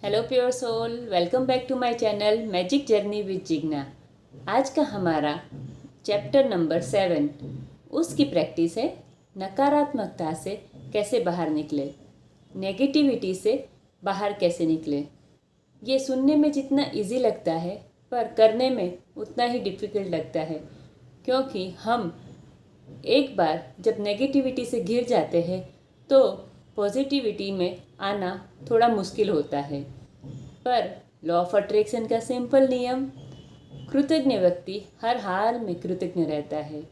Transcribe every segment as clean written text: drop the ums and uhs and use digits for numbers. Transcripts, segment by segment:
Hello pure soul, welcome back to my channel magic journey with Jigna. आज का हमारा chapter number 7 उसकी practice है नकारात्मकता से कैसे बाहर निकले, नेगेटिविटी से बाहर कैसे निकले। ये सुनने में जितना इजी लगता है पर करने में उतना ही डिफ़िकल्ट लगता है, क्योंकि हम एक बार जब नेगेटिविटी से घिर जाते हैं तो पॉजिटिविटी में आना थोड़ा मुश्किल होता है। पर लॉ ऑफ अट्रैक्शन का सिंपल नियम, कृतज्ञ व्यक्ति हर हाल में कृतज्ञ रहता है।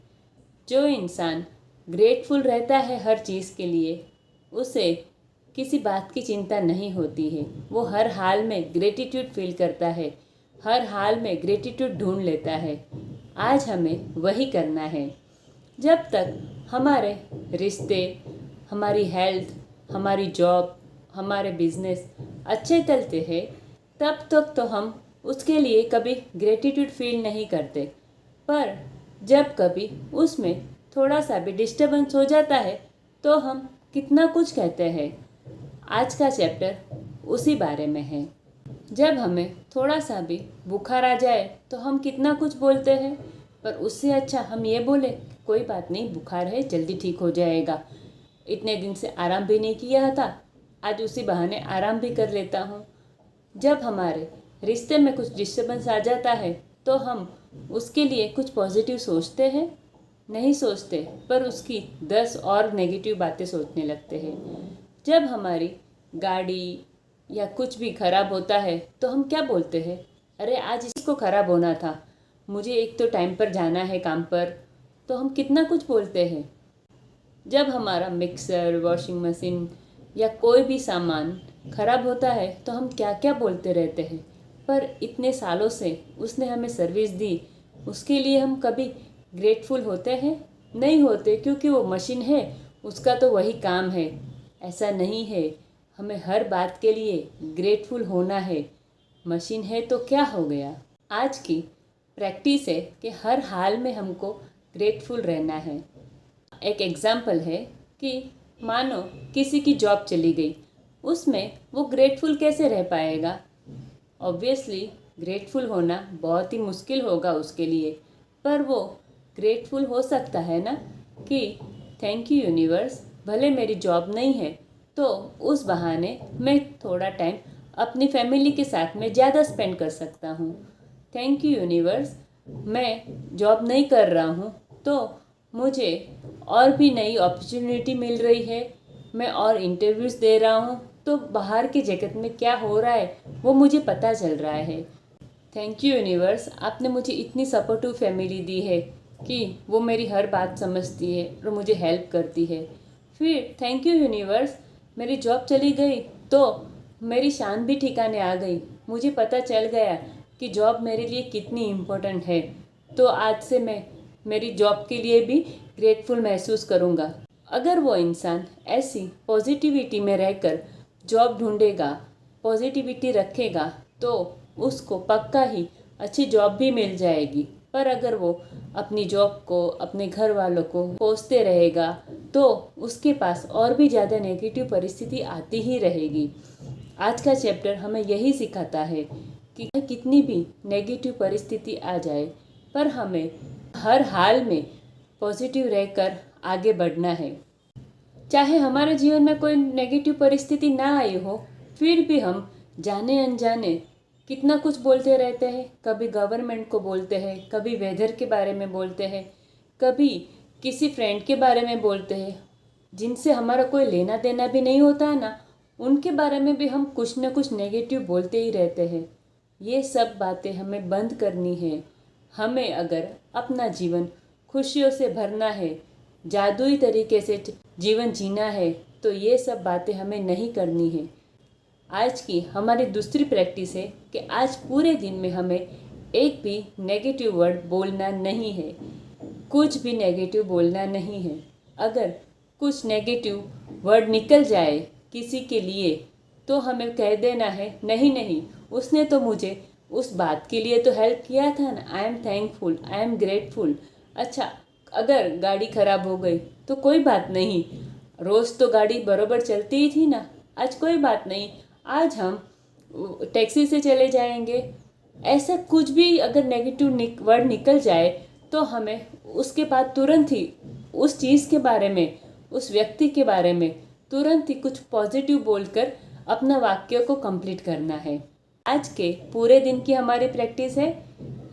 जो इंसान ग्रेटफुल रहता है हर चीज़ के लिए, उसे किसी बात की चिंता नहीं होती है। वो हर हाल में ग्रेटिट्यूड फील करता है, हर हाल में ग्रेटिट्यूड ढूंढ लेता है। आज हमें वही करना है। जब तक हमारे रिश्ते, हमारी हेल्थ, हमारी जॉब, हमारे बिजनेस अच्छे चलते हैं, तब तक तो हम उसके लिए कभी ग्रेटिट्यूड फील नहीं करते। पर जब कभी उसमें थोड़ा सा भी डिस्टर्बेंस हो जाता है तो हम कितना कुछ कहते हैं। आज का चैप्टर उसी बारे में है। जब हमें थोड़ा सा भी बुखार आ जाए तो हम कितना कुछ बोलते हैं, पर उससे अच्छा हम ये बोले कोई बात नहीं, बुखार है, जल्दी ठीक हो जाएगा। इतने दिन से आराम भी नहीं किया था, आज उसी बहाने आराम भी कर लेता हूँ। जब हमारे रिश्ते में कुछ डिस्टर्बेंस आ जाता है तो हम उसके लिए कुछ पॉजिटिव सोचते हैं, नहीं सोचते, पर उसकी 10 और नेगेटिव बातें सोचने लगते हैं। जब हमारी गाड़ी या कुछ भी खराब होता है तो हम क्या बोलते हैं, अरे आज इसको खराब होना था, मुझे एक तो टाइम पर जाना है काम पर, तो हम कितना कुछ बोलते हैं। जब हमारा मिक्सर, वॉशिंग मशीन या कोई भी सामान खराब होता है तो हम क्या क्या बोलते रहते हैं, पर इतने सालों से उसने हमें सर्विस दी, उसके लिए हम कभी ग्रेटफुल होते हैं? नहीं होते, क्योंकि वो मशीन है, उसका तो वही काम है। ऐसा नहीं है, हमें हर बात के लिए ग्रेटफुल होना है। मशीन है तो क्या हो गया। आज की प्रैक्टिस है कि हर हाल में हमको ग्रेटफुल रहना है। एक एग्जाम्पल है कि मानो किसी की जॉब चली गई, उसमें वो ग्रेटफुल कैसे रह पाएगा। ऑब्वियसली ग्रेटफुल होना बहुत ही मुश्किल होगा उसके लिए, पर वो ग्रेटफुल हो सकता है ना कि थैंक यू यूनिवर्स, भले मेरी जॉब नहीं है तो उस बहाने मैं थोड़ा टाइम अपनी फैमिली के साथ में ज़्यादा स्पेंड कर सकता हूँ। थैंक यू यूनिवर्स, मैं जॉब नहीं कर रहा हूँ तो मुझे और भी नई अपॉर्चुनिटी मिल रही है, मैं और इंटरव्यूज़ दे रहा हूँ तो बाहर के जगत में क्या हो रहा है वो मुझे पता चल रहा है। थैंक यू यूनिवर्स, आपने मुझे इतनी सपोर्टिव फैमिली दी है कि वो मेरी हर बात समझती है और मुझे हेल्प करती है। फिर थैंक यू यूनिवर्स, मेरी जॉब चली गई तो मेरी शान भी ठिकाने आ गई, मुझे पता चल गया कि जॉब मेरे लिए कितनी इम्पोर्टेंट है, तो आज से मैं मेरी जॉब के लिए भी ग्रेटफुल महसूस करूँगा। अगर वो इंसान ऐसी पॉजिटिविटी में रहकर जॉब ढूंढेगा, पॉजिटिविटी रखेगा, तो उसको पक्का ही अच्छी जॉब भी मिल जाएगी। पर अगर वो अपनी जॉब को, अपने घर वालों को कोसते रहेगा तो उसके पास और भी ज़्यादा नेगेटिव परिस्थिति आती ही रहेगी। आज का चैप्टर हमें यही सिखाता है कि कितनी भी नेगेटिव परिस्थिति आ जाए, पर हमें हर हाल में पॉजिटिव रहकर आगे बढ़ना है। चाहे हमारे जीवन में कोई नेगेटिव परिस्थिति ना आई हो, फिर भी हम जाने अनजाने कितना कुछ बोलते रहते हैं। कभी गवर्नमेंट को बोलते हैं, कभी वेदर के बारे में बोलते हैं, कभी किसी फ्रेंड के बारे में बोलते हैं जिनसे हमारा कोई लेना देना भी नहीं होता है ना, उनके बारे में भी हम कुछ न कुछ नेगेटिव बोलते ही रहते हैं। ये सब बातें हमें बंद करनी है। हमें अगर अपना जीवन खुशियों से भरना है, जादुई तरीके से जीवन जीना है, तो ये सब बातें हमें नहीं करनी है। आज की हमारी दूसरी प्रैक्टिस है कि आज पूरे दिन में हमें एक भी नेगेटिव वर्ड बोलना नहीं है, कुछ भी नेगेटिव बोलना नहीं है। अगर कुछ नेगेटिव वर्ड निकल जाए किसी के लिए तो हमें कह देना है, नहीं नहीं, उसने तो मुझे उस बात के लिए तो हेल्प किया था ना, I am thankful, I am grateful. अच्छा, अगर गाड़ी खराब हो गई तो कोई बात नहीं, रोज़ तो गाड़ी बराबर चलती ही थी ना, आज कोई बात नहीं, आज हम टैक्सी से चले जाएंगे, ऐसा कुछ भी अगर नेगेटिव वर्ड निकल जाए तो हमें उसके बाद तुरंत ही उस चीज़ के बारे में, उस व्यक्ति के बारे में तुरंत ही कुछ पॉजिटिव बोलकर अपना वाक्य को कंप्लीट करना है। आज के पूरे दिन की हमारी प्रैक्टिस है,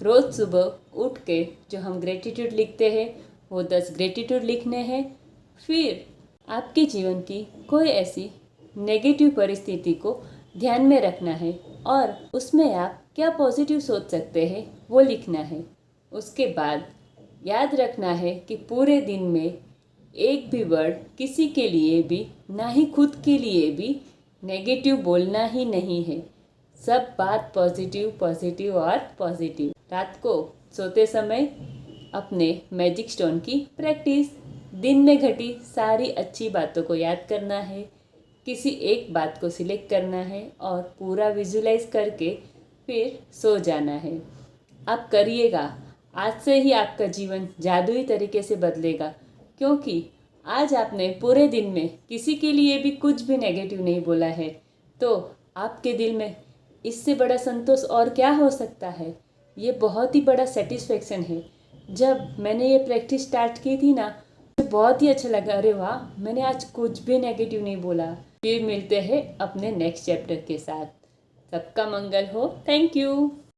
रोज़ सुबह उठ के जो हम ग्रेटिट्यूड लिखते हैं वो 10 ग्रेटिट्यूड लिखने हैं। फिर आपके जीवन की कोई ऐसी नेगेटिव परिस्थिति को ध्यान में रखना है और उसमें आप क्या पॉजिटिव सोच सकते हैं वो लिखना है। उसके बाद याद रखना है कि पूरे दिन में एक भी वर्ड किसी के लिए भी, ना ही खुद के लिए भी नेगेटिव बोलना ही नहीं है। सब बात पॉजिटिव पॉजिटिव और पॉजिटिव। रात को सोते समय अपने मैजिक स्टोन की प्रैक्टिस, दिन में घटी सारी अच्छी बातों को याद करना है, किसी एक बात को सिलेक्ट करना है और पूरा विजुलाइज करके फिर सो जाना है। आप करिएगा, आज से ही आपका जीवन जादुई तरीके से बदलेगा, क्योंकि आज आपने पूरे दिन में किसी के लिए भी कुछ भी नेगेटिव नहीं बोला है। तो आपके दिल में इससे बड़ा संतोष और क्या हो सकता है। ये बहुत ही बड़ा सेटिस्फेक्शन है। जब मैंने ये प्रैक्टिस स्टार्ट की थी ना, मुझे बहुत ही अच्छा लगा, अरे वाह, मैंने आज कुछ भी नेगेटिव नहीं बोला। फिर मिलते हैं अपने नेक्स्ट चैप्टर के साथ। सबका मंगल हो। Thank you.